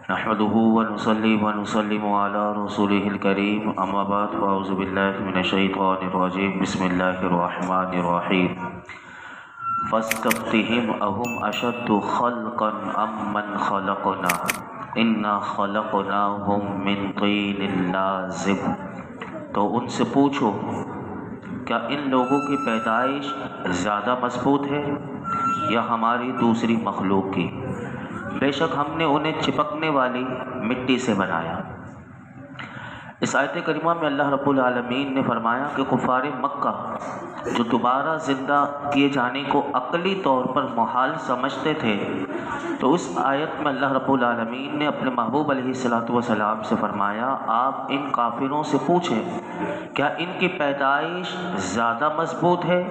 نحمده ونصلي ونسلم على رسوله الكريم اما بعد فاعوذ بالله من الشيطان الرجيم بسم الله الرحمن الرحيم فاستفتهم اهم اشد خلقا ام من خلقنا انا خلقناهم من طين لازب۔ تو ان سے پوچھو کیا ان لوگوں کی پیدائش زیادہ مضبوط ہے یا ہماری دوسری مخلوق کی؟ بے شک ہم نے انہیں چپکنے والی مٹی سے بنایا۔ اس آیت کریمہ میں اللہ رب العالمین نے فرمایا کہ کفار مکہ جو دوبارہ زندہ کیے جانے کو عقلی طور پر محال سمجھتے تھے، تو اس آیت میں اللہ رب العالمین نے اپنے محبوب علیہ الصلوۃ والسلام سے فرمایا آپ ان کافروں سے پوچھیں کیا ان کی پیدائش زیادہ مضبوط ہے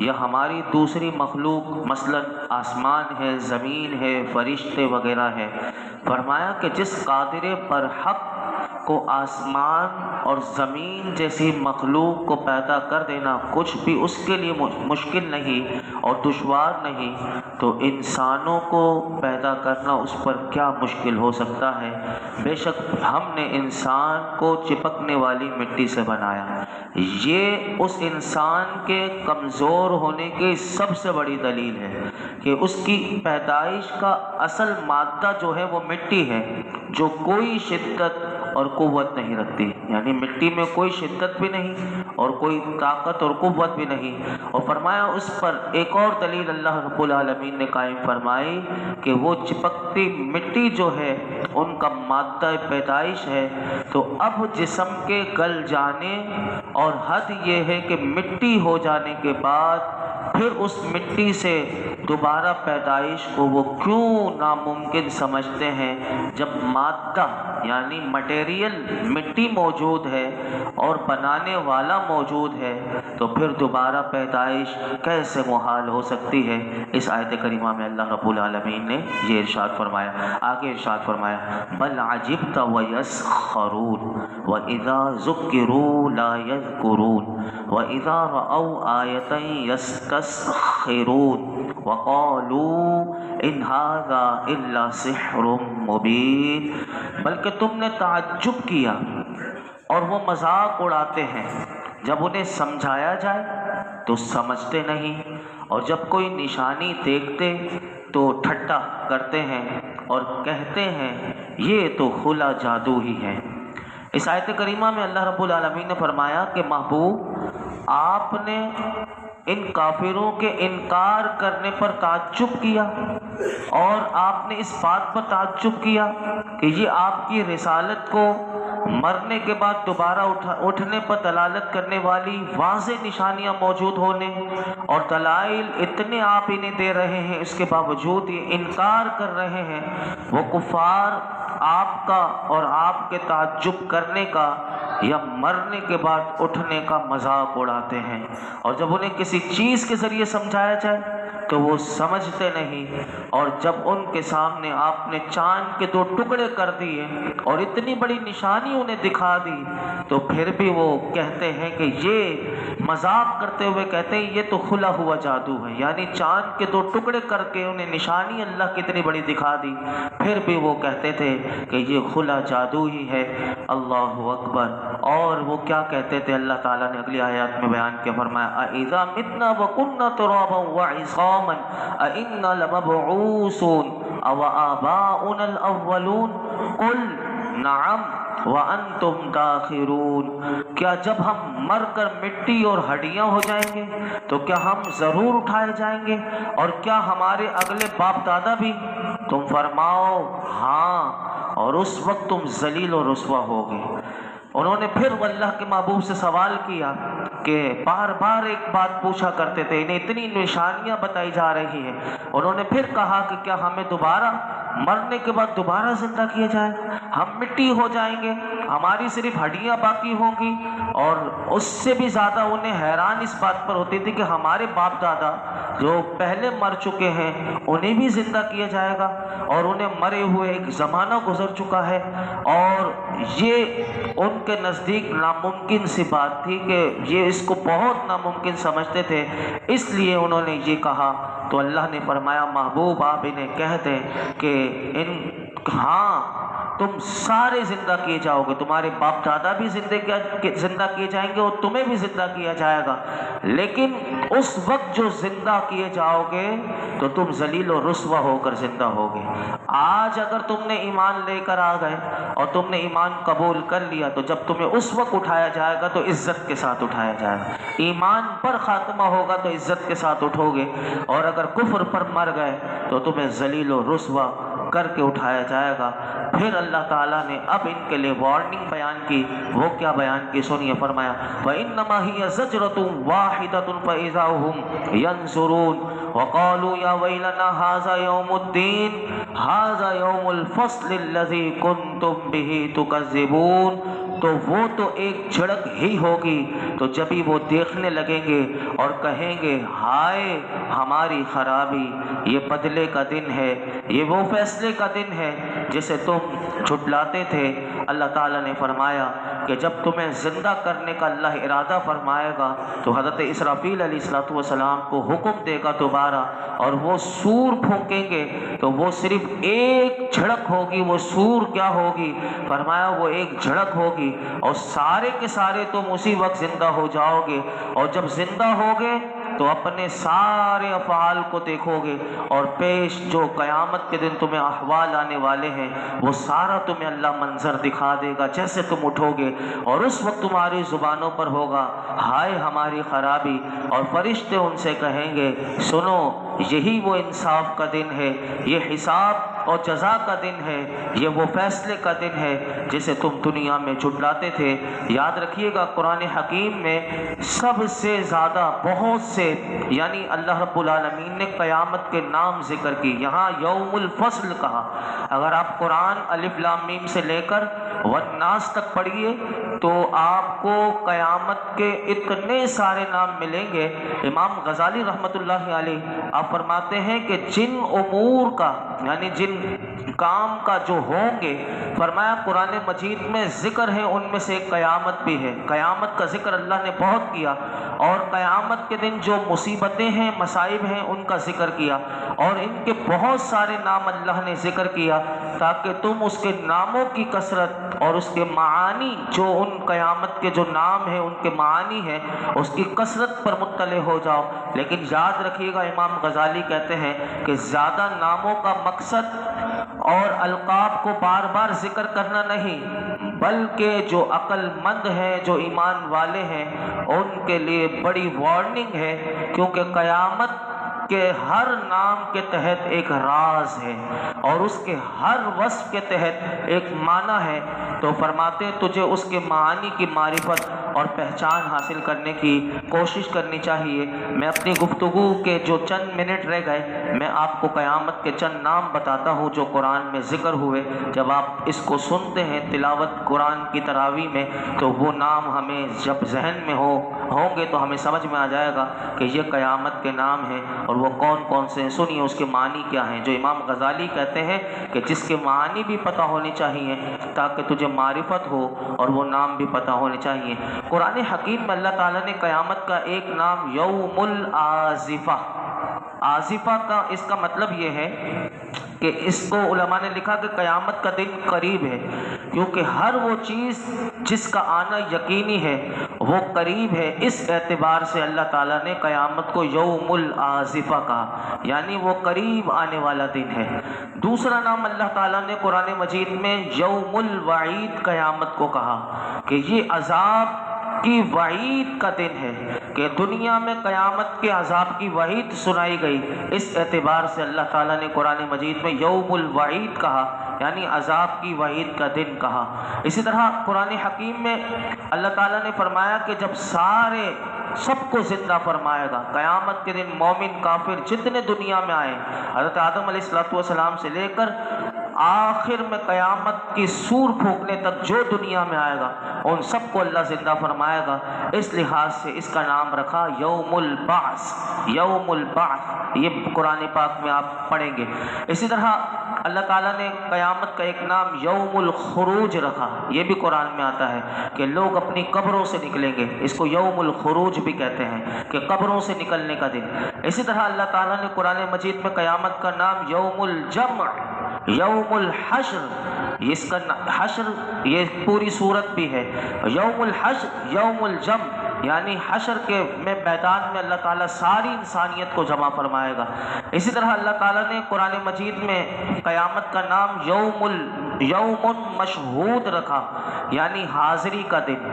یا ہماری دوسری مخلوق مثلا آسمان ہے، زمین ہے، فرشتے وغیرہ ہے۔ فرمایا کہ جس قادر برحق کو آسمان اور زمین جیسی مخلوق کو پیدا کر دینا کچھ بھی اس کے لیے مشکل نہیں اور دشوار نہیں، تو انسانوں کو پیدا کرنا اس پر کیا مشکل ہو سکتا ہے۔ بے شک ہم نے انسان کو چپکنے والی مٹی سے بنایا۔ یہ اس انسان کے کمزور ہونے کی سب سے بڑی دلیل ہے کہ اس کی پیدائش کا اصل مادہ جو ہے وہ مٹی ہے، جو کوئی شدت اور قوت نہیں رکھتی، یعنی مٹی میں کوئی شدت بھی نہیں اور کوئی طاقت اور قوت بھی نہیں۔ اور فرمایا اس پر ایک اور دلیل اللہ رب العالمین نے قائم فرمائی کہ وہ چپکتی مٹی جو ہے ان کا مادہ پیدائش ہے۔ تو اب جسم کے گل جانے اور حد یہ ہے کہ مٹی ہو جانے کے بعد پھر اس مٹی سے دوبارہ پیدائش کو وہ کیوں ناممکن سمجھتے ہیں، جب مادہ یعنی مٹیریل مٹی موجود ہے اور بنانے والا موجود ہے، تو پھر دوبارہ پیدائش کیسے محال ہو سکتی ہے۔ اس آیت کریمہ میں اللہ رب العالمین نے یہ ارشاد فرمایا۔ آگے ارشاد فرمایا بل عجبت ویسخرون وَإِذَا ذُكِّرُوا لَا يَذْكُرُونَ وَإِذَا رَأَوْا آيَةً يَسْتَسْخِرُونَ وَقَالُوا إِنْ هَذَا إِلَّا سِحْرٌ مُبِينٌ۔ بلکہ تم نے تعجب کیا اور وہ مذاق اڑاتے ہیں، جب انہیں سمجھایا جائے تو سمجھتے نہیں، اور جب کوئی نشانی دیکھتے تو ٹھٹا کرتے ہیں اور کہتے ہیں یہ تو کھلا جادو ہی ہے۔ اس آیت کریمہ میں اللہ رب العالمین نے فرمایا کہ محبوب آپ نے ان کافروں کے انکار کرنے پر تعجب کیا، اور آپ نے اس بات پر تعجب کیا کہ یہ آپ کی رسالت کو مرنے کے بعد دوبارہ اٹھنے پر دلالت کرنے والی واضح نشانیاں موجود ہونے اور دلائل اتنے آپ انہیں دے رہے ہیں، اس کے باوجود یہ انکار کر رہے ہیں۔ وہ کفار آپ کا اور آپ کے تعجب کرنے کا یا مرنے کے بعد اٹھنے کا مذاق اڑاتے ہیں، اور جب انہیں کسی چیز کے ذریعے سمجھایا جائے تو وہ سمجھتے نہیں، اور جب ان کے سامنے آپ نے چاند کے 2 ٹکڑے کر دیے اور اتنی بڑی نشانی انہیں دکھا دی، تو پھر بھی وہ کہتے ہیں کہ یہ مذاق کرتے ہوئے کہتے ہیں یہ تو کھلا ہوا جادو ہے، یعنی چاند کے 2 ٹکڑے کر کے انہیں نشانی اللہ کی اتنی بڑی دکھا دی، پھر بھی وہ کہتے تھے کہ یہ کھلا جادو ہی ہے۔ اللہ اکبر۔ اور وہ کیا کہتے تھے، اللہ تعالیٰ نے اگلی آیات میں بیان کیا، فرمایا اَإِذَا مِتْنَا وَكُنَّا تُرَابًا وَعِظَامًا أَإِنَّا لَمَبْعُوثُونَ أَوَآبَاؤُنَا الْأَوَّلُونَ قُلْ نَعَمْ وَأَنْتُمْ دَاخِرُونَ۔ کیا جب ہم مر کر مٹی اور ہڈیاں ہو جائیں گے تو کیا ہم ضرور اٹھائے جائیں گے، اور کیا ہمارے اگلے باپ دادا بھی؟ تم فرماؤ ہاں، اور اس وقت تم ذلیل و رسوا ہوگے۔ انہوں نے پھر اللہ کے محبوب سے سوال کیا کہ بار بار ایک بات پوچھا کرتے تھے، انہیں اتنی نشانیاں بتائی جا رہی ہیں، انہوں نے پھر کہا کہ کیا ہمیں دوبارہ مرنے کے بعد دوبارہ زندہ کیا جائے؟ ہم مٹی ہو جائیں گے، ہماری صرف ہڈیاں باقی ہوں گی۔ اور اس سے بھی زیادہ انہیں حیران اس بات پر ہوتی تھی کہ ہمارے باپ دادا جو پہلے مر چکے ہیں انہیں بھی زندہ کیا جائے گا، اور انہیں مرے ہوئے ایک زمانہ گزر چکا ہے، اور یہ ان کے نزدیک ناممکن سی بات تھی کہ یہ اس کو بہت ناممکن سمجھتے تھے، اس لیے انہوں نے یہ کہا۔ تو اللہ نے فرمایا محبوب آپ انہیں کہہ دیں کہ ہاں تم سارے زندہ کیے جاؤ گے، تمہارے باپ دادا بھی زندہ کیے جائیں گے اور تمہیں بھی زندہ کیا جائے گا، لیکن اس وقت جو زندہ کیے جاؤ گے تو تم ذلیل و رسوا ہو کر زندہ ہوگے۔ آج اگر تم نے ایمان لے کر آ گئے اور تم نے ایمان قبول کر لیا تو جب تمہیں اس وقت اٹھایا جائے گا تو عزت کے ساتھ اٹھایا جائے گا، ایمان پر خاتمہ ہوگا تو عزت کے ساتھ اٹھو گے، اور اگر کفر پر مر گئے تو تمہیں ذلیل و رسوا کر کے اٹھایا جائے گا۔ پھر اللہ تعالیٰ نے اب ان کے لیے وارننگ بیان کی، وہ کیا بیان کی سنیے، فرمایا وَإِنَّمَا هِيَ زَجْرَةٌ وَاحِدَةٌ فَإِذَا هُمْ يَنظُرُونَ وَقَالُوا يَا وَيْلَنَا هَذَا يَوْمُ الدِّينِ هَذَا يَوْمُ الْفَصْلِ الَّذِي كُنْتُمْ بِهِ تُكَذِّبُونَ۔ تو وہ تو ایک جھڑک ہی ہوگی، تو جبھی وہ دیکھنے لگیں گے اور کہیں گے ہائے ہماری خرابی، یہ بدلے کا دن ہے، یہ وہ فیصلے کا دن ہے جسے تم جھٹلاتے تھے۔ اللہ تعالیٰ نے فرمایا کہ جب تمہیں زندہ کرنے کا اللہ ارادہ فرمائے گا تو حضرت اسرافیل علیہ السلام کو حکم دے گا دوبارہ، اور وہ سور پھونکیں گے تو وہ صرف ایک جھڑک ہوگی۔ وہ سور کیا ہوگی؟ فرمایا وہ ایک جھڑک ہوگی اور سارے کے سارے تم اسی وقت زندہ ہو جاؤ گے، اور جب زندہ ہوگے تو اپنے سارے افعال کو دیکھو گے، اور پیش جو قیامت کے دن تمہیں احوال آنے والے ہیں وہ سارا تمہیں اللہ منظر دکھا دے گا جیسے تم اٹھو گے، اور اس وقت تمہاری زبانوں پر ہوگا ہائے ہماری خرابی، اور فرشتے ان سے کہیں گے سنو یہی وہ انصاف کا دن ہے، یہ حساب اور جزا کا دن ہے، یہ وہ فیصلے کا دن ہے جسے تم دنیا میں جھٹلاتے تھے۔ یاد رکھیے گا قرآن حکیم میں سب سے زیادہ بہت سے یعنی اللہ رب العالمین نے قیامت کے نام ذکر کی، یہاں یوم الفصل کہا۔ اگر آپ قرآن الف لام میم سے لے کر والناس تک پڑھیے تو آپ کو قیامت کے اتنے سارے نام ملیں گے۔ امام غزالی رحمۃ اللہ علیہ آپ فرماتے ہیں کہ جن امور کا یعنی جن کام کا جو ہوں گے، فرمایا قرآن مجید میں ذکر ہے، ان میں سے ایک قیامت بھی ہے۔ قیامت کا ذکر اللہ نے بہت کیا، اور قیامت کے دن جو مصیبتیں ہیں مصائب ہیں ان کا ذکر کیا، اور ان کے بہت سارے نام اللہ نے ذکر کیا تاکہ تم اس کے ناموں کی کثرت اور اس کے معانی جو ان قیامت کے جو نام ہیں ان کے معانی ہیں اس کی کثرت پر مطلع ہو جاؤ۔ لیکن یاد رکھیے گا امام غزالی کہتے ہیں کہ زیادہ ناموں کا مقصد اور القاب کو بار بار ذکر کرنا نہیں، بلکہ جو عقل مند ہیں جو ایمان والے ہیں ان کے لیے بڑی وارننگ ہے، کیونکہ قیامت کہ ہر نام کے تحت ایک راز ہے اور اس کے ہر وصف کے تحت ایک معنی ہے، تو فرماتے تجھے اس کے معانی کی معرفت اور پہچان حاصل کرنے کی کوشش کرنی چاہیے۔ میں اپنی گفتگو کے جو چند منٹ رہ گئے میں آپ کو قیامت کے چند نام بتاتا ہوں جو قرآن میں ذکر ہوئے۔ جب آپ اس کو سنتے ہیں تلاوت قرآن کی تراویح میں تو وہ نام ہمیں جب ذہن میں ہوں گے تو ہمیں سمجھ میں آ جائے گا کہ یہ قیامت کے نام ہیں اور وہ کون کون سے ہیں۔ سنیے اس کے معنی کیا ہیں، جو امام غزالی کہتے ہیں کہ جس کے معنی بھی پتہ ہونے چاہیے تاکہ تجھے معرفت ہو اور وہ نام بھی پتہ ہونے چاہیے۔ قرآن حکیم میں اللہ تعالیٰ نے قیامت کا ایک نام یوم العازفہ، عازفہ کا اس کا مطلب یہ ہے کہ اس کو علماء نے لکھا کہ قیامت کا دن قریب ہے، کیونکہ ہر وہ چیز جس کا آنا یقینی ہے وہ قریب ہے۔ اس اعتبار سے اللہ تعالیٰ نے قیامت کو یوم العازفہ کہا، یعنی وہ قریب آنے والا دن ہے۔ دوسرا نام اللہ تعالیٰ نے قرآن مجید میں یوم الوعید قیامت کو کہا کہ یہ عذاب کی وعید کا دن ہے، کہ دنیا میں قیامت کے عذاب کی وعید سنائی گئی۔ اس اعتبار سے اللہ تعالیٰ نے قرآن مجید میں یوم الوعید کہا، یعنی عذاب کی وعید کا دن کہا۔ اسی طرح قرآن حکیم میں اللہ تعالیٰ نے فرمایا کہ جب سب کو زندہ فرمائے گا قیامت کے دن، مومن کافر جتنے دنیا میں آئے، حضرت آدم علیہ السلام سے لے کر آخر میں قیامت کی سور پھونکنے تک جو دنیا میں آئے گا ان سب کو اللہ زندہ فرمائے گا۔ اس لحاظ سے اس کا نام رکھا یوم البعث، یوم البعث، یہ قرآن پاک میں آپ پڑھیں گے۔ اسی طرح اللہ تعالیٰ نے قیامت کا ایک نام یوم الخروج رکھا، یہ بھی قرآن میں آتا ہے کہ لوگ اپنی قبروں سے نکلیں گے، اس کو یوم الخروج بھی کہتے ہیں کہ قبروں سے نکلنے کا دن۔ اسی طرح اللہ تعالیٰ نے قرآن مجید میں قیامت کا نام یوم الجمع، یوم الحشر، اس کا حشر یہ پوری صورت بھی ہے، یوم الحشر یوم الجمع، یعنی حشر کے میدان میں اللہ تعالیٰ ساری انسانیت کو جمع فرمائے گا۔ اسی طرح اللہ تعالیٰ نے قرآن مجید میں قیامت کا نام یوم مشہود رکھا، یعنی حاضری کا دن،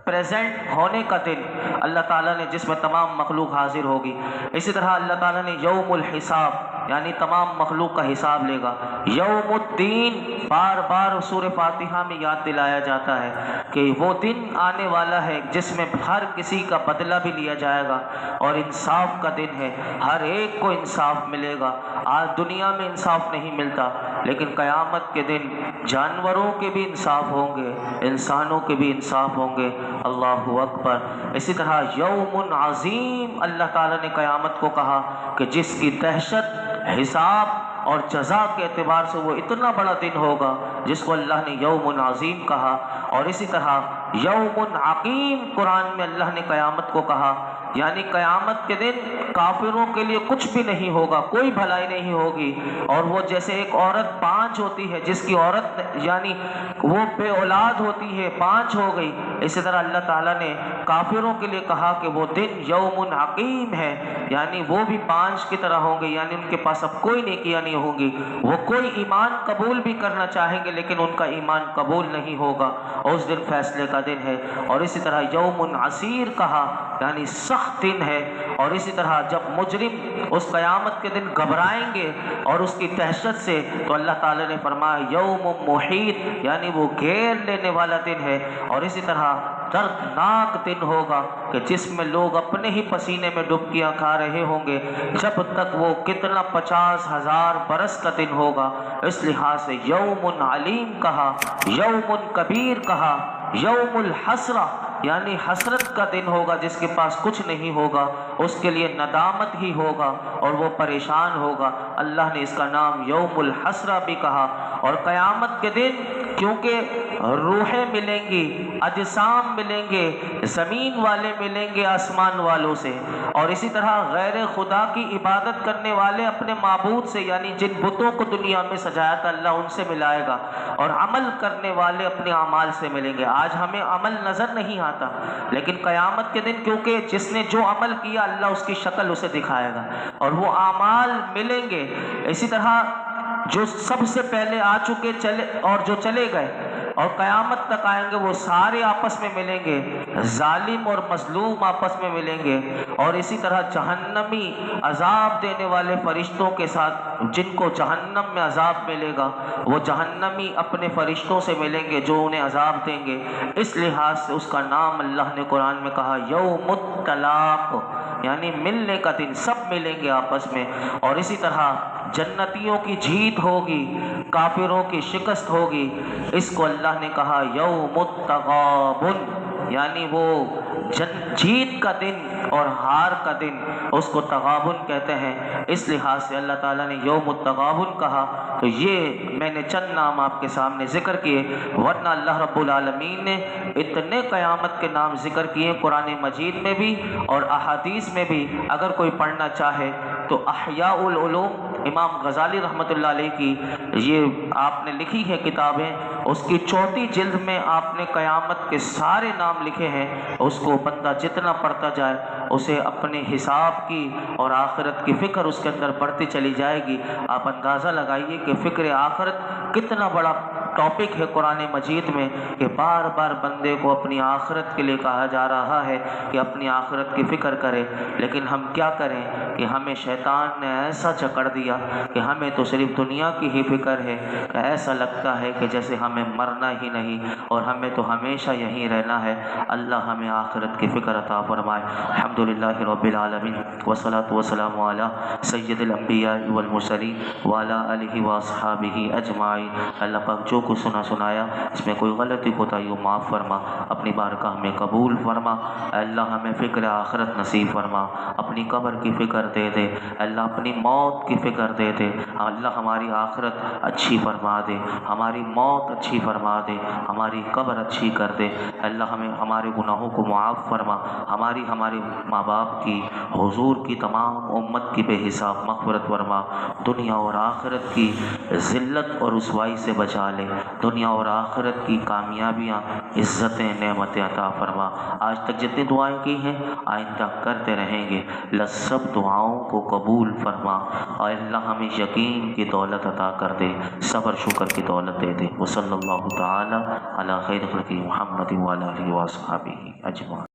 پریزنٹ ہونے کا دن اللہ تعالیٰ نے، جس میں تمام مخلوق حاضر ہوگی۔ اسی طرح اللہ تعالیٰ نے یوم الحساب، یعنی تمام مخلوق کا حساب لے گا۔ یوم الدین بار بار سورہ فاتحہ میں یاد دلایا جاتا ہے کہ وہ دن آنے والا ہے جس میں ہر کسی کا بدلہ بھی لیا جائے گا اور انصاف کا دن ہے، ہر ایک کو انصاف ملے گا۔ آج دنیا میں انصاف نہیں ملتا، لیکن قیامت کے دن جانوروں کے بھی انصاف ہوں گے، انسانوں کے بھی انصاف ہوں گے۔ اللہ اکبر۔ اسی طرح یوم عظیم اللہ تعالیٰ نے قیامت کو کہا کہ جس کی دہشت حساب اور جزا کے اعتبار سے وہ اتنا بڑا دن ہوگا جس کو اللہ نے یوم عظیم کہا۔ اور اسی طرح یوم عقیم قرآن میں اللہ نے قیامت کو کہا، یعنی قیامت کے دن کافروں کے لیے کچھ بھی نہیں ہوگا، کوئی بھلائی نہیں ہوگی، اور وہ جیسے ایک عورت پانچ ہوتی ہے، جس کی عورت یعنی وہ بے اولاد ہوتی ہے، پانچ ہو گئی، اسی طرح اللہ تعالیٰ نے کافروں کے لیے کہا کہ وہ دن یوم عقیم ہے، یعنی وہ بھی پانچ کی طرح ہوں گے، یعنی ان کے پاس اب کوئی نیکیاں نہیں ہوں گی، وہ کوئی ایمان قبول بھی کرنا چاہیں گے لیکن ان کا ایمان قبول نہیں ہوگا، اس دن فیصلے کا دن ہے۔ اور اسی طرح یوم عسیر کہا، یعنی سخت دن ہے۔ اور اسی طرح جب مجرم اس قیامت کے دن گھبرائیں گے اور اس کی دہشت سے، تو اللہ تعالیٰ نے فرمایا یوم محیط، یعنی وہ گھیر لینے والا دن ہے۔ اور اسی طرح دردناک دن ہوگا کہ جس میں لوگ اپنے ہی پسینے میں ڈبکیاں کھا رہے ہوں گے، جب تک وہ کتنا 50,000 برس کا دن ہوگا۔ اس لحاظ سے یوم علیم کہا، یوم کبیر کہا، یوم الحسرہ، یعنی حسرت کا دن ہوگا، جس کے پاس کچھ نہیں ہوگا، اس کے لیے ندامت ہی ہوگا اور وہ پریشان ہوگا۔ اللہ نے اس کا نام یوم الحسرہ بھی کہا۔ اور قیامت کے دن کیونکہ روحیں ملیں گی، اجسام ملیں گے، زمین والے ملیں گے آسمان والوں سے، اور اسی طرح غیر خدا کی عبادت کرنے والے اپنے معبود سے، یعنی جن بتوں کو دنیا میں سجایا تھا اللہ ان سے ملائے گا، اور عمل کرنے والے اپنے اعمال سے ملیں گے۔ آج ہمیں عمل نظر نہیں آتا، لیکن قیامت کے دن کیونکہ جس نے جو عمل کیا اللہ اس کی شکل اسے دکھائے گا اور وہ اعمال ملیں گے۔ اسی طرح جو سب سے پہلے آ چکے چلے اور جو چلے گئے اور قیامت تک آئیں گے، وہ سارے آپس میں ملیں گے، ظالم اور مظلوم آپس میں ملیں گے، اور اسی طرح جہنمی عذاب دینے والے فرشتوں کے ساتھ جن کو جہنم میں عذاب ملے گا، وہ جہنمی اپنے فرشتوں سے ملیں گے جو انہیں عذاب دیں گے۔ اس لحاظ سے اس کا نام اللہ نے قرآن میں کہا یوم الطلاق، یعنی ملنے کا دن، سب ملیں گے آپس میں۔ اور اسی طرح جنتیوں کی جیت ہوگی، کافروں کی شکست ہوگی، اس کو اللہ نے کہا یوم التغابن، یعنی وہ جیت کا دن اور ہار کا دن، اس کو تغابن کہتے ہیں۔ اس لحاظ سے اللہ تعالیٰ نے یوم التغابن کہا۔ تو یہ میں نے چند نام آپ کے سامنے ذکر کیے، ورنہ اللہ رب العالمین نے اتنے قیامت کے نام ذکر کیے قرآن مجید میں بھی اور احادیث میں بھی۔ اگر کوئی پڑھنا چاہے تو احیاء العلوم امام غزالی رحمۃ اللہ علیہ کی یہ آپ نے لکھی ہے کتابیں، اس کی 4 جلد میں آپ نے قیامت کے سارے نام لکھے ہیں۔ اس کو بندہ جتنا پڑھتا جائے اسے اپنے حساب کی اور آخرت کی فکر اس کے اندر بڑھتی چلی جائے گی۔ آپ اندازہ لگائیے کہ فکر آخرت کتنا بڑا ٹاپک ہے قرآن مجید میں، کہ بار بار بندے کو اپنی آخرت کے لیے کہا جا رہا ہے کہ اپنی آخرت کی فکر کرے۔ لیکن ہم کیا کریں کہ ہمیں شیطان نے ایسا جکڑ دیا کہ ہمیں تو صرف دنیا کی ہی فکر ہے، کہ ایسا لگتا ہے کہ جیسے ہمیں مرنا ہی نہیں اور ہمیں تو ہمیشہ یہیں رہنا ہے۔ اللہ ہمیں آخرت کی فکر عطا فرمائے۔ الحمدللہ رب العالمین والصلاة والسلام علی سید الانبیاء والمرسلین وعلی آلہ واصحابہ اجمعین۔ اللہ پاک جو کچھ سنایا اس میں کوئی غلطی کوتاہی ہو معاف فرما، اپنی بارگاہ میں قبول فرما۔ اللہ ہمیں فکر آخرت نصیب فرما، اپنی قبر کی فکر دے دے اللہ، اپنی موت کی فکر دے دے اللہ، ہماری آخرت اچھی فرما دے، ہماری موت اچھی فرما دے، ہماری قبر اچھی کر دے اللہ، ہمیں ہمارے گناہوں کو معاف فرما، ہمارے ماں باپ کی، حضور کی، تمام امت کی بے حساب مغفرت فرما، دنیا اور آخرت کی ذلت اور رسوائی سے بچا لے دنیا اور آخرت کی کامیابیاں، عزتیں، نعمتیں عطا فرما۔ آج تک جتنی دعائیں کی ہیں آئندہ کرتے رہیں گے، اللہ سب دعاؤں کو قبول فرما، اور اللہ ہمیں یقین کی دولت عطا کر دے، صبر شکر کی دولت دے دے۔ وصلی اللہ تعالی علی خیر خلقہ محمد وعلی آلہ وصحبہ اجمعین۔